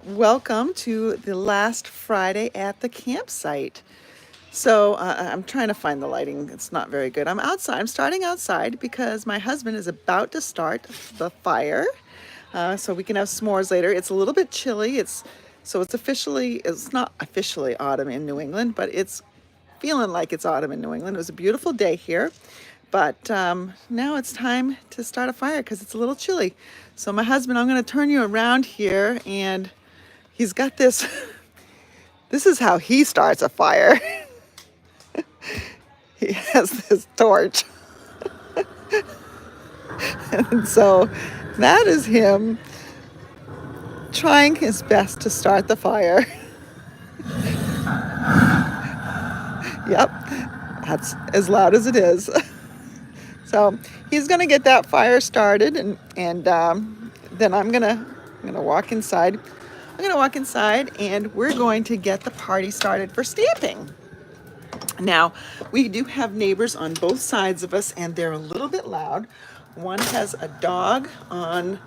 Welcome to the last Friday at the campsite. I'm trying to find the lighting. It's not very good. I'm outside. I'm starting outside because my husband is about to start the fire, so we can have s'mores later. It's a little bit chilly. It's not officially autumn in New England, but it's feeling like it's autumn in New England. It was a beautiful day here, but now it's time to start a fire because it's a little chilly. So my husband, I'm going to turn you around here, and he's got this. This is how he starts a fire. He has this torch. And so that is him trying his best to start the fire. Yep, that's as loud as it is. So he's gonna get that fire started, and then I'm gonna walk inside. I'm gonna walk inside, and we're going to get the party started for stamping. Now, we do have neighbors on both sides of us, and they're a little bit loud. One has a dog on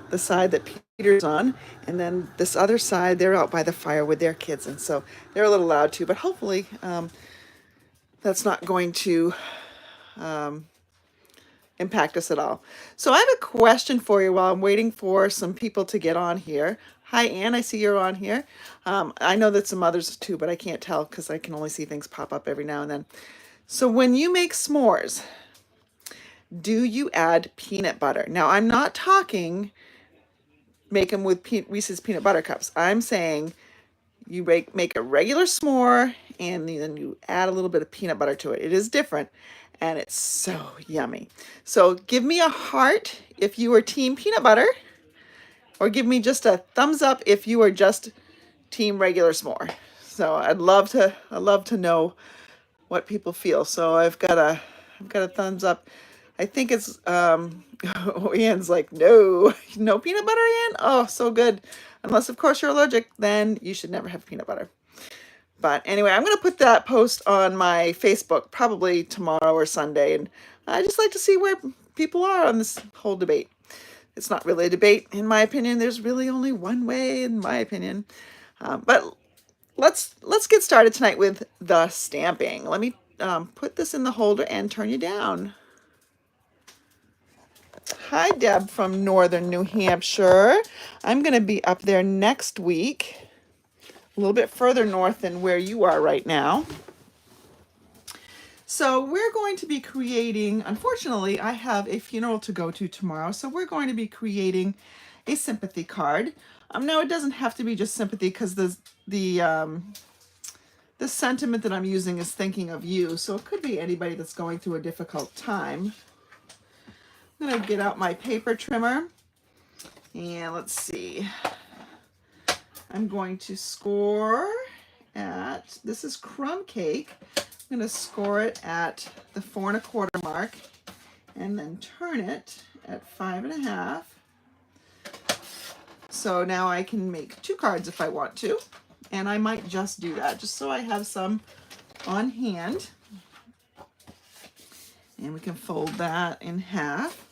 the side that Peter's on, and then this other side, they're out by the fire with their kids, and so they're a little loud too, but hopefully that's not going to impact us at all. So I have a question for you while I'm waiting for some people to get on here. Hi, Ann, I see you're on here. I know that some others too, but I can't tell because I can only see things pop up every now and then. So when you make s'mores, do you add peanut butter? Now, I'm not talking make them with Reese's peanut butter cups. I'm saying you make a regular s'more and then you add a little bit of peanut butter to it. It is different and it's so yummy. So give me a heart if you are team peanut butter, or give me just a thumbs up if you are just team regular s'more. So I'd love to know what people feel. So I've got a thumbs up. I think it's Ian's like, no, no peanut butter, Ian. Oh, so good. Unless of course you're allergic, then you should never have peanut butter. But anyway, I'm gonna put that post on my Facebook probably tomorrow or Sunday, and I just like to see where people are on this whole debate. It's not really a debate, in my opinion. There's really only one way, in my opinion. But let's get started tonight with the stamping. Let me put this in the holder and turn you down. Hi, Deb from Northern New Hampshire. I'm going to be up there next week, a little bit further north than where you are right now. So we're going to be creating, unfortunately, I have a funeral to go to tomorrow, so we're going to be creating a sympathy card. Now, it doesn't have to be just sympathy because the sentiment that I'm using is thinking of you, so it could be anybody that's going through a difficult time. I'm going to get out my paper trimmer, and let's see. I'm going to score at, this is crumb cake. I'm going to score it at the 4 1/4 mark, and then turn it at 5 1/2. So now I can make 2 cards if I want to, and I might just do that just so I have some on hand. And we can fold that in half.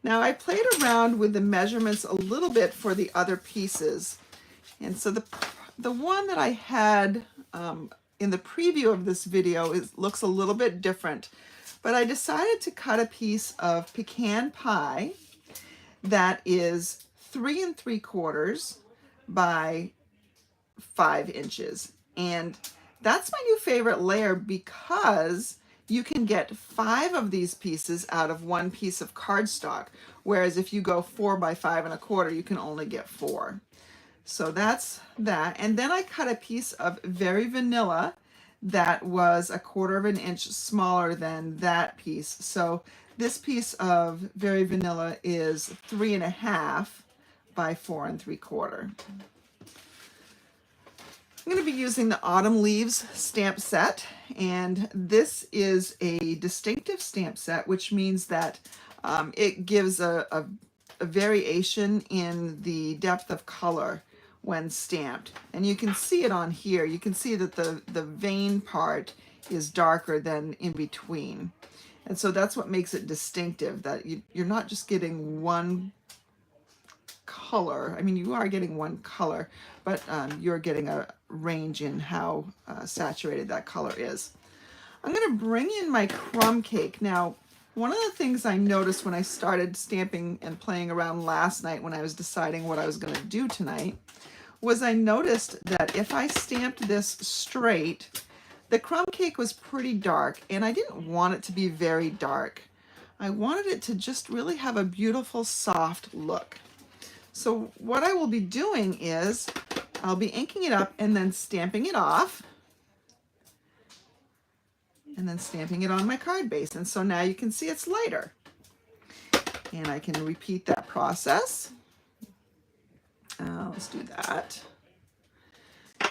Now I played around with the measurements a little bit for the other pieces. And so the one that I had in the preview of this video looks a little bit different. But I decided to cut a piece of pecan pie that is 3 3/4 by 5 inches. And that's my new favorite layer because you can get 5 of these pieces out of one piece of cardstock, whereas if you go 4 by 5 1/4, you can only get 4. So that's that. And then I cut a piece of Very Vanilla that was 1/4 inch smaller than that piece. So this piece of Very Vanilla is 3 1/2 by 4 3/4. I'm going to be using the Autumn Leaves stamp set, and this is a distinctive stamp set, which means that it gives a variation in the depth of color when stamped. And you can see it on here. You can see that the vein part is darker than in between. And so that's what makes it distinctive, that you're not just getting one color. I mean, you are getting one color, but you're getting a range in how saturated that color is. I'm going to bring in my crumb cake. Now, one of the things I noticed when I started stamping and playing around last night when I was deciding what I was going to do tonight was I noticed that if I stamped this straight, the crumb cake was pretty dark, and I didn't want it to be very dark. I wanted it to just really have a beautiful, soft look. So what I will be doing is I'll be inking it up and then stamping it off, and then stamping it on my card base. And so now you can see it's lighter. And I can repeat that process. Let's do that.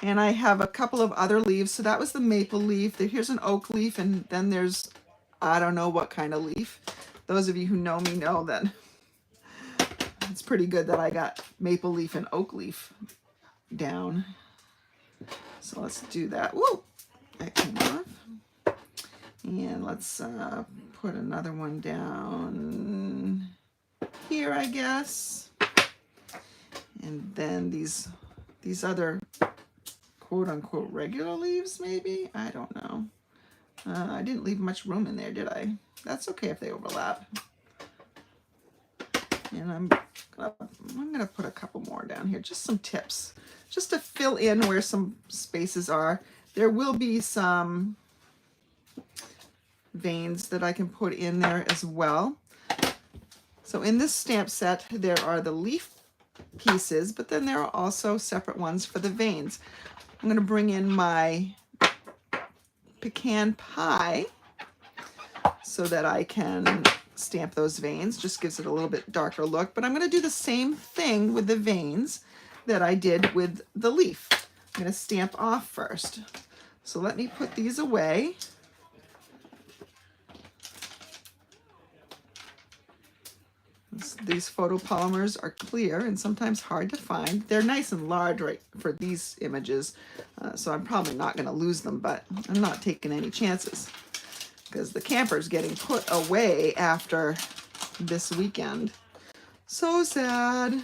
And I have a couple of other leaves. So that was the maple leaf. Here's an oak leaf, and then there's, I don't know what kind of leaf. Those of you who know me know that it's pretty good that I got maple leaf and oak leaf down. So let's do that. Whoa, that came off. And let's put another one down here, I guess. And then these other quote-unquote regular leaves, maybe? I don't know. I didn't leave much room in there, did I? That's okay if they overlap. And I'm gonna put a couple more down here, just some tips, just to fill in where some spaces are. There will be some veins that I can put in there as well. So in this stamp set, there are the leaf pieces, but then there are also separate ones for the veins. I'm going to bring in my pecan pie so that I can stamp those veins. Just gives it a little bit darker look, but I'm going to do the same thing with the veins that I did with the leaf. I'm going to stamp off first. So let me put these away. These photopolymers are clear and sometimes hard to find. They're nice and large right for these images, so I'm probably not going to lose them, but I'm not taking any chances because the camper's getting put away after this weekend. So sad.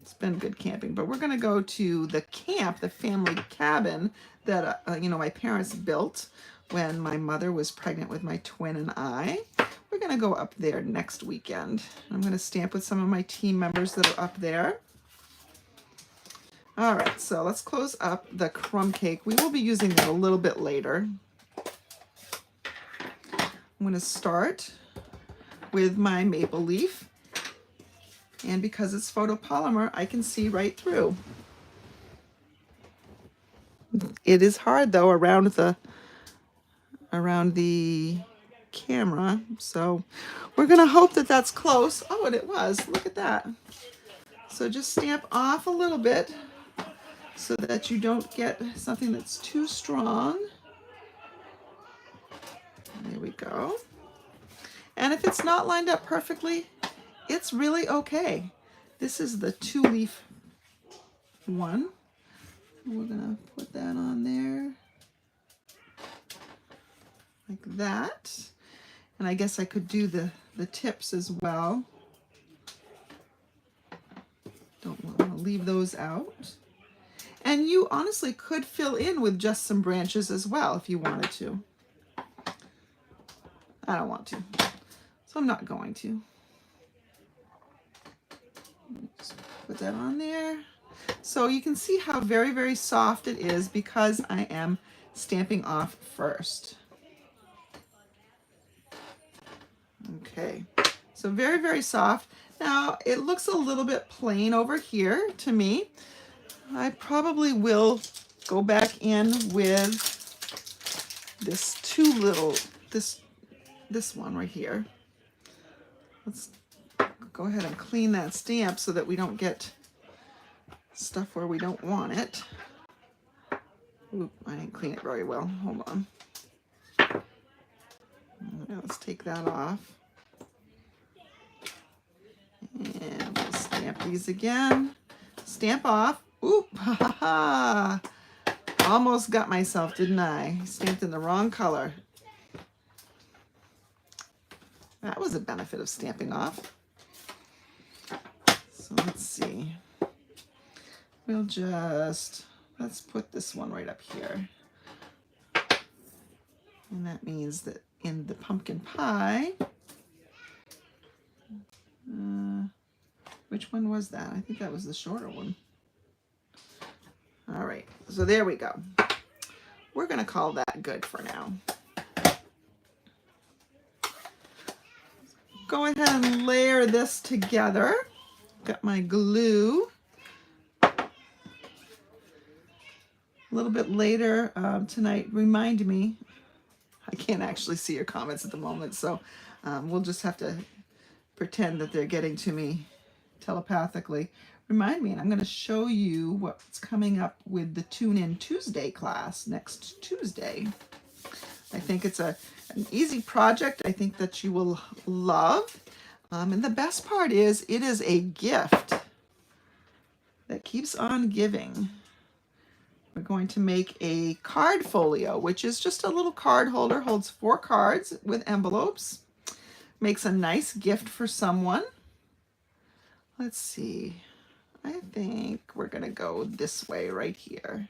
It's been good camping, but we're going to go to the camp, the family cabin that my parents built when my mother was pregnant with my twin and I. We're going to go up there next weekend. I'm going to stamp with some of my team members that are up there. All right, so let's close up the crumb cake. We will be using that a little bit later. I'm going to start with my maple leaf. And because it's photopolymer, I can see right through. It is hard, though, around the camera, so we're gonna hope that that's close. Oh, and it was. Look at that. So just stamp off a little bit so that you don't get something that's too strong. There we go. And if it's not lined up perfectly, it's really okay. This is the 2-leaf one. We're gonna put that on there like that. And I guess I could do the tips as well. Don't want to leave those out. And you honestly could fill in with just some branches as well if you wanted to. I don't want to, so I'm not going to. Just put that on there. So you can see how very, very soft it is because I am stamping off first. Okay, so very, very soft. Now it looks a little bit plain over here to me. I probably will go back in with this one right here. Let's go ahead and clean that stamp so that we don't get stuff where we don't want it. Oop, I didn't clean it very well. Hold on. Now let's take that off. And we'll stamp these again. Stamp off. Oop, ha ha ha. Almost got myself, didn't I? Stamped in the wrong color. That was a benefit of stamping off. So let's see. Let's put this one right up here. And that means that in the pumpkin pie, which one was that? I think that was the shorter one. All right, so there we go. We're gonna call that good for now. Go ahead and layer this together. Got my glue. A little bit later tonight, remind me, I can't actually see your comments at the moment, so we'll just have to pretend that they're getting to me telepathically. Remind me, and I'm going to show you what's coming up with the Tune In Tuesday class next Tuesday. I think it's an easy project. I think that you will love. And the best part is it is a gift that keeps on giving. We're going to make a card folio, which is just a little card holder, holds 4 cards with envelopes. Makes a nice gift for someone. Let's see. I think we're going to go this way right here.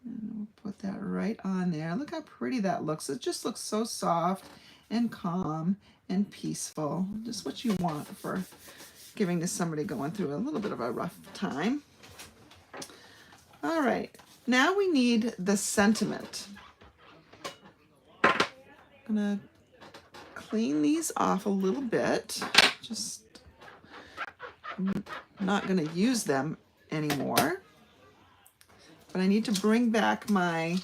And we'll put that right on there. Look how pretty that looks. It just looks so soft and calm and peaceful. Just what you want for giving to somebody going through a little bit of a rough time. All right, now we need the sentiment. I'm gonna clean these off a little bit. I'm not gonna use them anymore, but I need to bring back my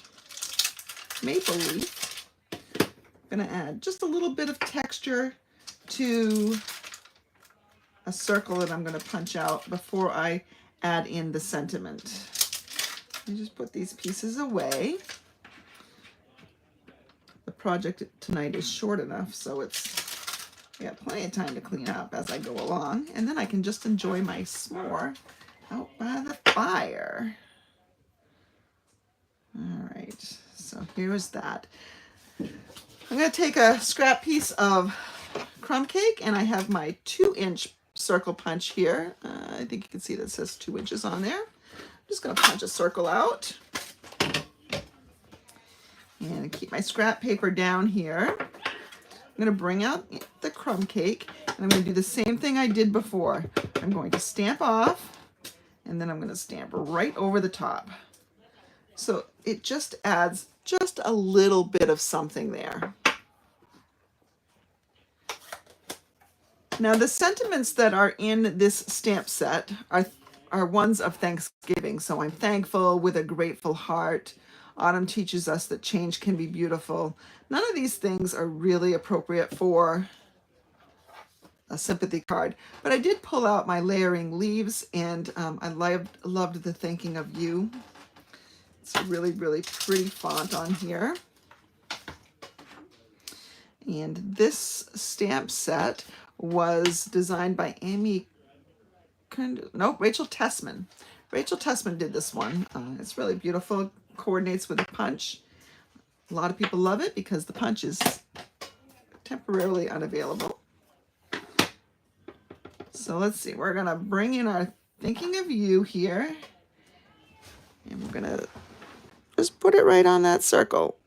maple leaf. I'm gonna add just a little bit of texture to a circle that I'm gonna punch out before I add in the sentiment. I just put these pieces away. The project tonight is short enough, so I got plenty of time to clean up as I go along, and then I can just enjoy my s'more out by the fire. All right, so here's that. I'm going to take a scrap piece of crumb cake, and I have my 2-inch circle punch here. I think you can see that it says 2 inches on there. I'm just going to punch a circle out and keep my scrap paper down here. I'm going to bring out the crumb cake, and I'm going to do the same thing I did before. I'm going to stamp off, and then I'm going to stamp right over the top. So it just adds just a little bit of something there. Now the sentiments that are in this stamp set are ones of Thanksgiving. So I'm thankful with a grateful heart. Autumn teaches us that change can be beautiful. None of these things are really appropriate for a sympathy card, but I did pull out my layering leaves, and I loved the thinking of you. It's a really, really pretty font on here. And this stamp set was designed by Rachel Tessman. Rachel Tessman did this one. It's really beautiful. Coordinates with the punch. A lot of people love it because the punch is temporarily unavailable. So let's see. We're gonna bring in our thinking of you here, and we're gonna just put it right on that circle.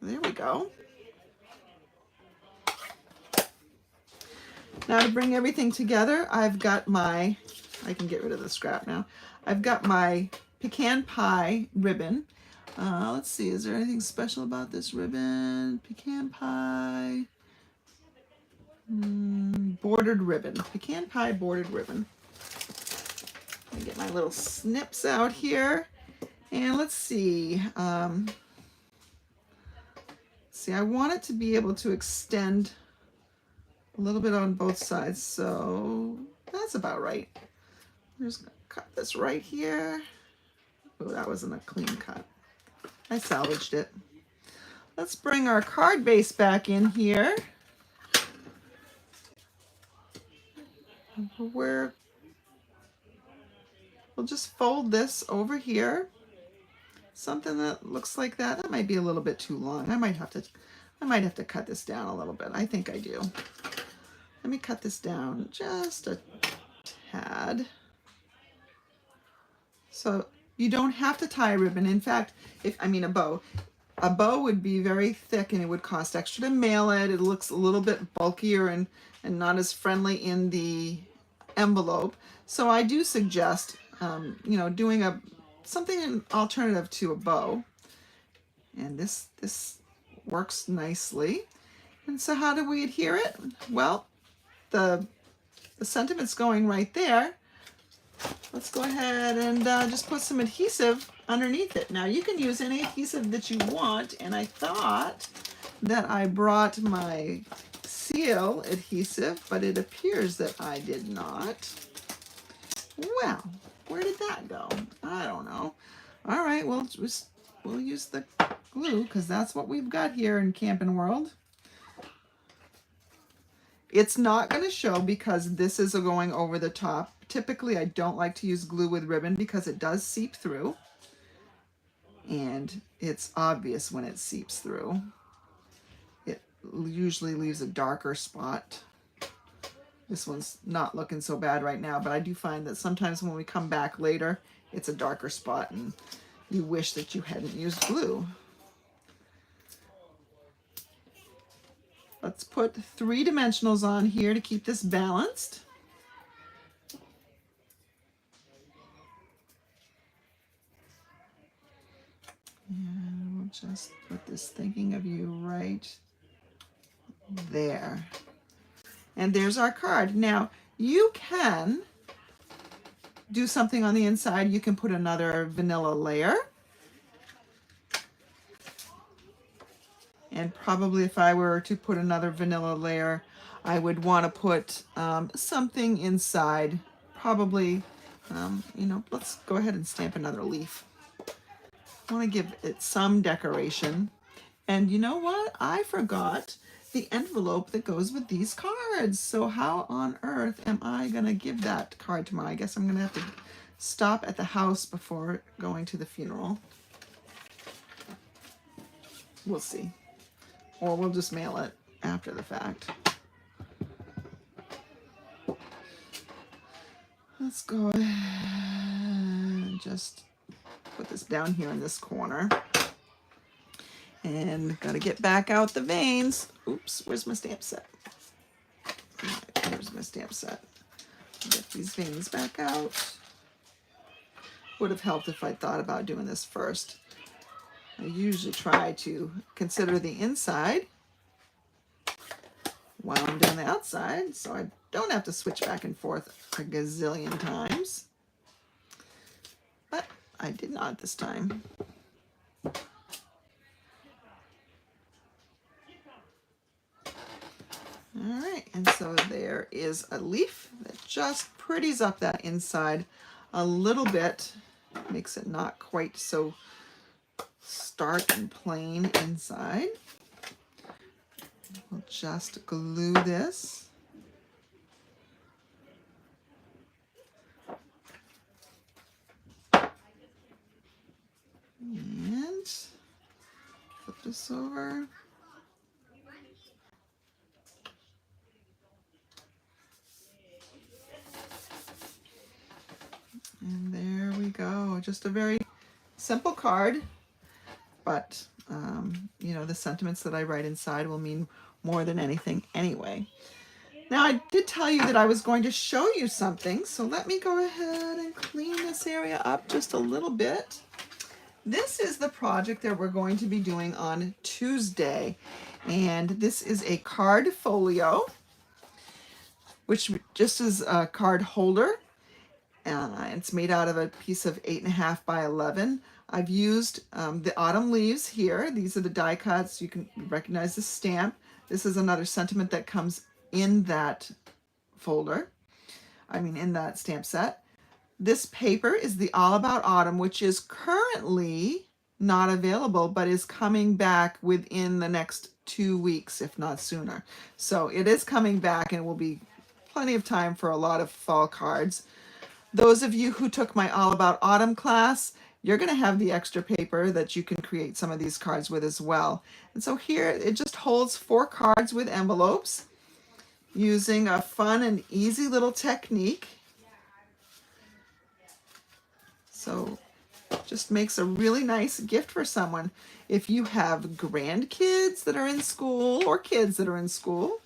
There we go. Now to bring everything together, I've got I can get rid of the scrap now. I've got my pecan pie ribbon. Let's see, is there anything special about this ribbon? Pecan pie, bordered ribbon. Pecan pie bordered ribbon. Let me get my little snips out here. And let's see. I want it to be able to extend a little bit on both sides, so that's about right. I'm just gonna cut this right here. Oh, that wasn't a clean cut. I salvaged it. Let's bring our card base back in here. We'll just fold this over here something that looks like that. That might be a little bit too long. I might have to cut this down a little bit. I think I do. Let me cut this down just a tad. So you don't have to tie a ribbon. In fact, a bow. A bow would be very thick and it would cost extra to mail it. It looks a little bit bulkier and not as friendly in the envelope. So I do suggest, doing something an alternative to a bow. And this works nicely. And so how do we adhere it? Well, the sentiment's going right there. Let's go ahead and just put some adhesive underneath it. Now you can use any adhesive that you want, and I thought that I brought my seal adhesive, but it appears that I did not. Well, where did that go? I don't know. All right, we'll use the glue because that's what we've got here in Camping World. It's not going to show because this is going over the top. Typically, I don't like to use glue with ribbon because it does seep through. And it's obvious when it seeps through. It usually leaves a darker spot. This one's not looking so bad right now, but I do find that sometimes when we come back later, it's a darker spot and you wish that you hadn't used glue. Let's put 3 dimensionals on here to keep this balanced. And we'll just put this thinking of you right there. And there's our card. Now, you can do something on the inside. You can put another vanilla layer. And probably if I were to put another vanilla layer, I would want to put something inside. Probably, let's go ahead and stamp another leaf. I want to give it some decoration. And you know what? I forgot the envelope that goes with these cards. So how on earth am I going to give that card tomorrow? I guess I'm going to have to stop at the house before going to the funeral. We'll see. Or we'll just mail it after the fact. Let's go ahead and just put this down here in this corner. And gotta get back out the veins. Oops, where's my stamp set? There's my stamp set. Get these veins back out. Would have helped if I thought about doing this first. I usually try to consider the inside while I'm doing the outside, so I don't have to switch back and forth a gazillion times. But I did not this time. All right, and so there is a leaf that just pretties up that inside a little bit, makes it not quite so stark and plain inside. We'll just glue this. And flip this over. And there we go. Just a very simple card, but the sentiments that I write inside will mean more than anything anyway. Now, I did tell you that I was going to show you something, so let me go ahead and clean this area up just a little bit. This is the project that we're going to be doing on Tuesday, and this is a card folio, which just is a card holder. It's made out of a piece of 8.5 by 11. I've used the autumn leaves here. These are the die cuts. You can recognize the stamp. This is another sentiment that comes in that folder. In that stamp set. This paper is the All About Autumn, which is currently not available, but is coming back within the next 2 weeks, if not sooner. So it is coming back and will be plenty of time for a lot of fall cards. Those of you who took my All About Autumn class, you're going to have the extra paper that you can create some of these cards with as well. And so here it just holds 4 cards with envelopes using a fun and easy little technique. So just makes a really nice gift for someone. If you have grandkids that are in school or kids that are in school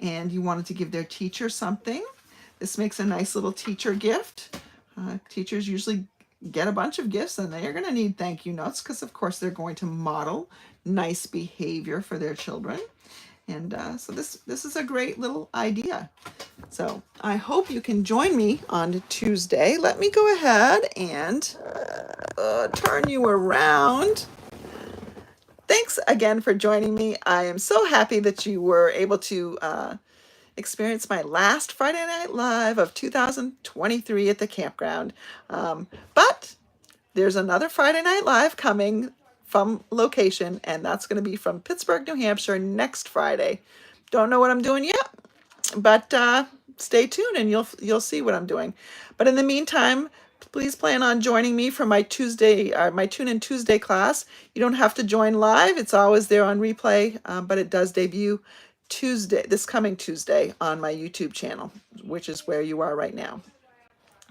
and you wanted to give their teacher something, this makes a nice little teacher gift. Teachers usually get a bunch of gifts and they're going to need thank you notes because of course they're going to model nice behavior for their children. And so this is a great little idea. So I hope you can join me on Tuesday. Let me go ahead and turn you around. Thanks again for joining me. I am so happy that you were able to experience my last Friday Night Live of 2023 at the campground. But there's another Friday Night Live coming from location, and that's going to be from Pittsburgh, New Hampshire next Friday. Don't know what I'm doing yet, but stay tuned and you'll see what I'm doing. But in the meantime, please plan on joining me for my my Tune In Tuesday class. You don't have to join live; it's always there on replay, but it does debut this coming Tuesday on my YouTube channel, which is where you are right now.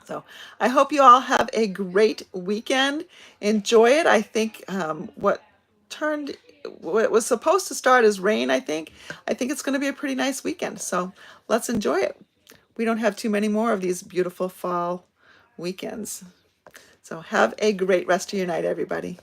So I hope you all have a great weekend. Enjoy it. I think what was supposed to start as rain, I think it's going to be a pretty nice weekend. So let's enjoy it. We don't have too many more of these beautiful fall weekends. So have a great rest of your night, everybody.